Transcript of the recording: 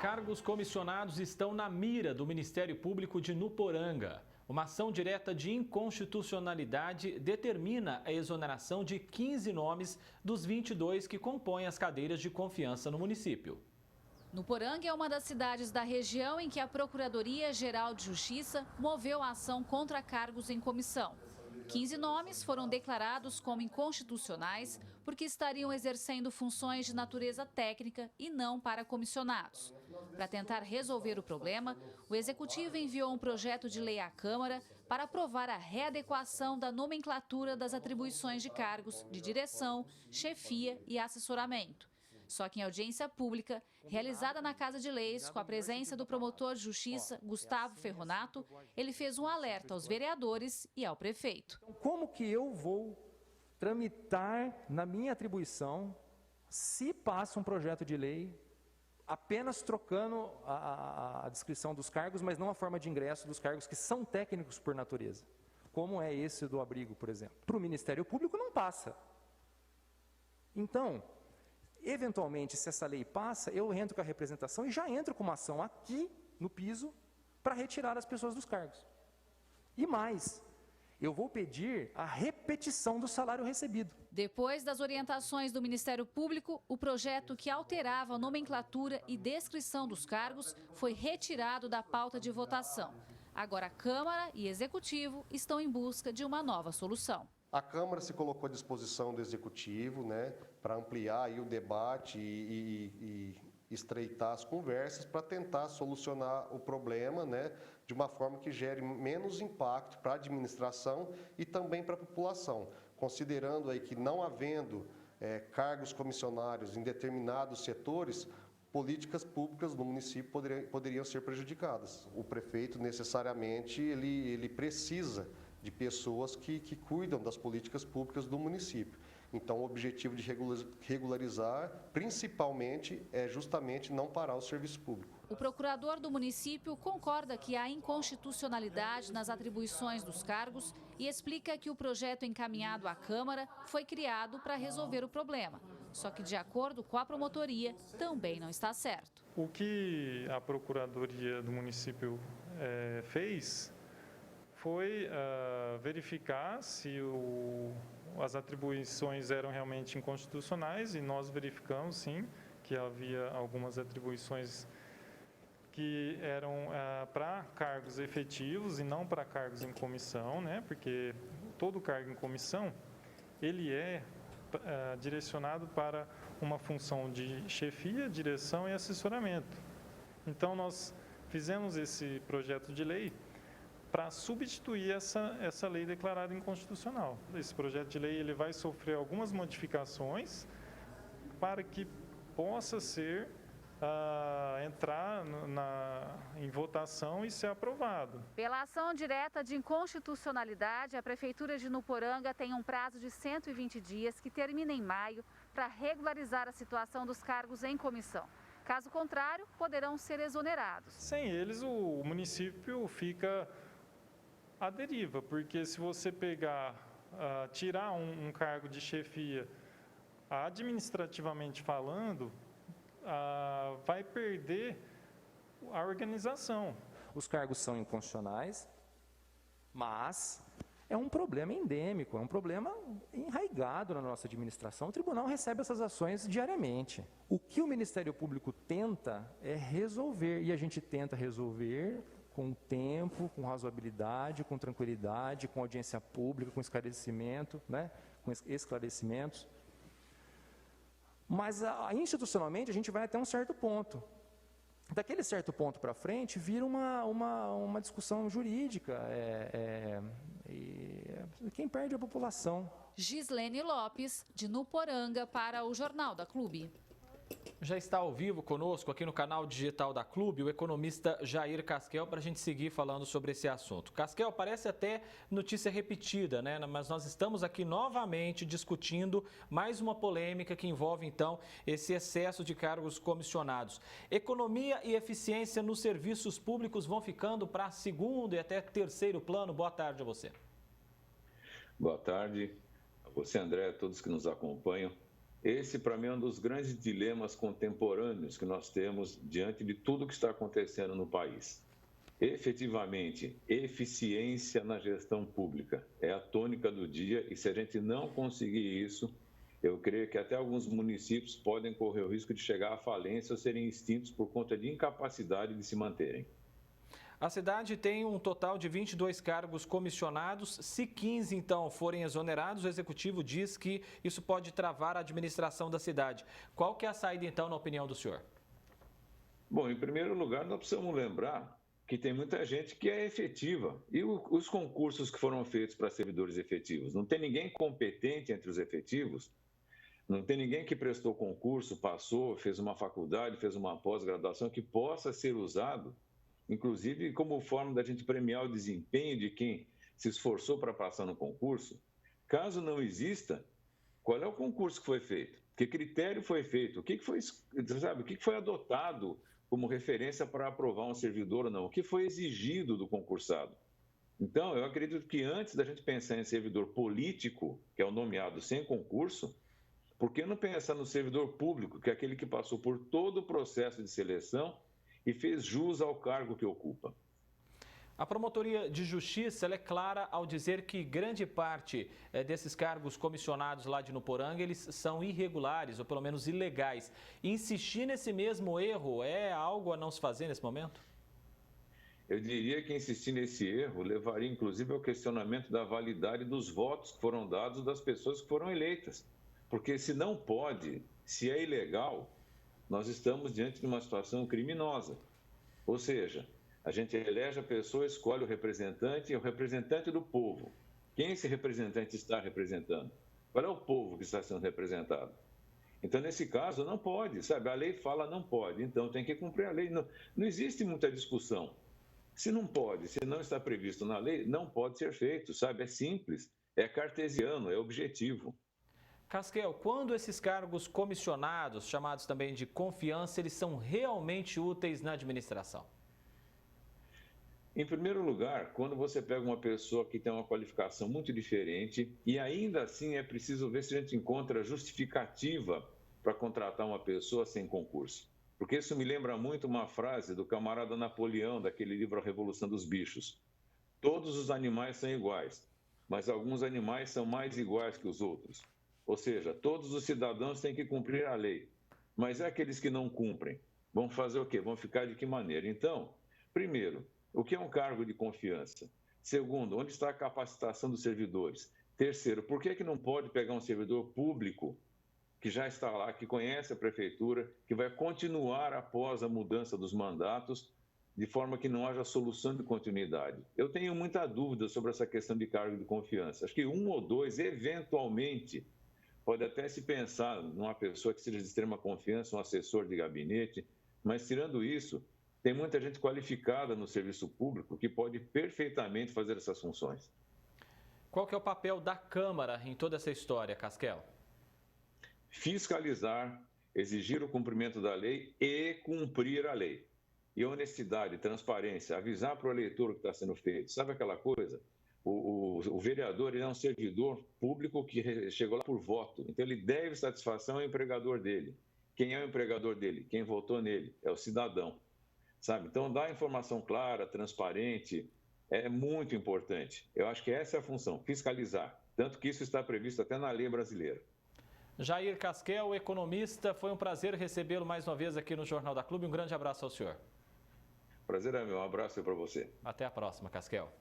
Cargos comissionados estão na mira do Ministério Público de Nuporanga. Uma ação direta de inconstitucionalidade determina a exoneração de 15 nomes dos 22 que compõem as cadeiras de confiança no município. Nuporanga é uma das cidades da região em que a Procuradoria-Geral de Justiça moveu a ação contra cargos em comissão. 15 nomes foram declarados como inconstitucionais porque estariam exercendo funções de natureza técnica e não para comissionados. Para tentar resolver o problema, o Executivo enviou um projeto de lei à Câmara para aprovar a readequação da nomenclatura das atribuições de cargos de direção, chefia e assessoramento. Só que em audiência pública, realizada na Casa de Leis, com a presença do promotor de justiça, Gustavo Ferronato, ele fez um alerta aos vereadores e ao prefeito. Como que eu vou tramitar na minha atribuição, se passa um projeto de lei, apenas trocando a descrição dos cargos, mas não a forma de ingresso dos cargos que são técnicos por natureza, como é esse do abrigo, por exemplo. Para o Ministério Público não passa. Então, eventualmente, se essa lei passa, eu entro com a representação e já entro com uma ação aqui no piso para retirar as pessoas dos cargos. E mais, eu vou pedir a repetição do salário recebido. Depois das orientações do Ministério Público, o projeto que alterava a nomenclatura e descrição dos cargos foi retirado da pauta de votação. Agora a Câmara e Executivo estão em busca de uma nova solução. A Câmara se colocou à disposição do Executivo, para ampliar aí o debate e estreitar as conversas para tentar solucionar o problema, de uma forma que gere menos impacto para a administração e também para a população, considerando aí que não havendo cargos comissionários em determinados setores, políticas públicas no município poderiam ser prejudicadas. O prefeito necessariamente ele precisa de pessoas que cuidam das políticas públicas do município. Então, o objetivo de regularizar, principalmente, é justamente não parar o serviço público. O procurador do município concorda que há inconstitucionalidade nas atribuições dos cargos e explica que o projeto encaminhado à Câmara foi criado para resolver o problema. Só que, de acordo com a promotoria, também não está certo. O que a Procuradoria do município fez foi verificar se as atribuições eram realmente inconstitucionais e nós verificamos, sim, que havia algumas atribuições que eram para cargos efetivos e não para cargos em comissão, porque todo cargo em comissão, ele é direcionado para uma função de chefia, direção e assessoramento. Então, nós fizemos esse projeto de lei para substituir essa lei declarada inconstitucional. Esse projeto de lei ele vai sofrer algumas modificações para que possa ser entrar em votação e ser aprovado. Pela ação direta de inconstitucionalidade, a Prefeitura de Nuporanga tem um prazo de 120 dias que termina em maio para regularizar a situação dos cargos em comissão. Caso contrário, poderão ser exonerados. Sem eles, o município fica à deriva, porque se você tirar um cargo de chefia, administrativamente falando, vai perder a organização. Os cargos são inconstitucionais, mas é um problema endêmico, é um problema enraizado na nossa administração. O tribunal recebe essas ações diariamente. O que o Ministério Público tenta é resolver, e a gente tenta resolver com tempo, com razoabilidade, com tranquilidade, com audiência pública, com esclarecimento, com esclarecimentos. Mas institucionalmente a gente vai até um certo ponto. Daquele certo ponto para frente vira uma discussão jurídica. Quem perde é a população. Gislene Lopes, de Nuporanga, para o Jornal da Clube. Já está ao vivo conosco aqui no canal digital da Clube o economista Jair Casquel para a gente seguir falando sobre esse assunto. Casquel, parece até notícia repetida, mas nós estamos aqui novamente discutindo mais uma polêmica que envolve então esse excesso de cargos comissionados. Economia e eficiência nos serviços públicos vão ficando para segundo e até terceiro plano. Boa tarde a você. Boa tarde a você, André, a todos que nos acompanham. Esse, para mim, é um dos grandes dilemas contemporâneos que nós temos diante de tudo que está acontecendo no país. Efetivamente, eficiência na gestão pública é a tônica do dia e se a gente não conseguir isso, eu creio que até alguns municípios podem correr o risco de chegar à falência ou serem extintos por conta de incapacidade de se manterem. A cidade tem um total de 22 cargos comissionados. Se 15, então, forem exonerados, o Executivo diz que isso pode travar a administração da cidade. Qual que é a saída, então, na opinião do senhor? Bom, em primeiro lugar, nós precisamos lembrar que tem muita gente que é efetiva. E os concursos que foram feitos para servidores efetivos? Não tem ninguém competente entre os efetivos? Não tem ninguém que prestou concurso, passou, fez uma faculdade, fez uma pós-graduação que possa ser usado, inclusive como forma da gente premiar o desempenho de quem se esforçou para passar no concurso? Caso não exista, qual é o concurso que foi feito? Que critério foi feito? O que foi adotado como referência para aprovar um servidor ou não? O que foi exigido do concursado? Então, eu acredito que antes da gente pensar em servidor político, que é o nomeado sem concurso, por que não pensar no servidor público, que é aquele que passou por todo o processo de seleção e fez jus ao cargo que ocupa? A Promotoria de Justiça ela é clara ao dizer que grande parte desses cargos comissionados lá de Nuporanga, eles são irregulares ou pelo menos ilegais. Insistir nesse mesmo erro é algo a não se fazer nesse momento? Eu diria que insistir nesse erro levaria inclusive ao questionamento da validade dos votos que foram dados das pessoas que foram eleitas. Porque se não pode, se é ilegal, nós estamos diante de uma situação criminosa. Ou seja, a gente elege a pessoa, escolhe o representante, é o representante do povo. Quem esse representante está representando? Qual é o povo que está sendo representado? Então, nesse caso, não pode, sabe? A lei fala não pode, então tem que cumprir a lei. Não existe muita discussão. Se não pode, se não está previsto na lei, não pode ser feito, sabe? É simples, é cartesiano, é objetivo. Casquel, quando esses cargos comissionados, chamados também de confiança, eles são realmente úteis na administração? Em primeiro lugar, quando você pega uma pessoa que tem uma qualificação muito diferente e ainda assim é preciso ver se a gente encontra justificativa para contratar uma pessoa sem concurso. Porque isso me lembra muito uma frase do camarada Napoleão, daquele livro A Revolução dos Bichos. Todos os animais são iguais, mas alguns animais são mais iguais que os outros. Ou seja, todos os cidadãos têm que cumprir a lei, mas é aqueles que não cumprem. Vão fazer o quê? Vão ficar de que maneira? Então, primeiro, o que é um cargo de confiança? Segundo, onde está a capacitação dos servidores? Terceiro, por que não pode pegar um servidor público que já está lá, que conhece a prefeitura, que vai continuar após a mudança dos mandatos, de forma que não haja solução de continuidade? Eu tenho muita dúvida sobre essa questão de cargo de confiança. Acho que um ou dois, eventualmente, pode até se pensar numa pessoa que seja de extrema confiança, um assessor de gabinete, mas tirando isso, tem muita gente qualificada no serviço público que pode perfeitamente fazer essas funções. Qual que é o papel da Câmara em toda essa história, Casquel? Fiscalizar, exigir o cumprimento da lei e cumprir a lei. E honestidade, transparência, avisar para o eleitor o que está sendo feito. Sabe aquela coisa? O vereador ele é um servidor público que chegou lá por voto, então ele deve satisfação ao empregador dele. Quem é o empregador dele? Quem votou nele? É o cidadão, sabe? Então, dar informação clara, transparente, é muito importante. Eu acho que essa é a função, fiscalizar, tanto que isso está previsto até na lei brasileira. Jair Casquel, economista, foi um prazer recebê-lo mais uma vez aqui no Jornal da Clube. Um grande abraço ao senhor. Prazer é meu, um abraço para você. Até a próxima, Casquel.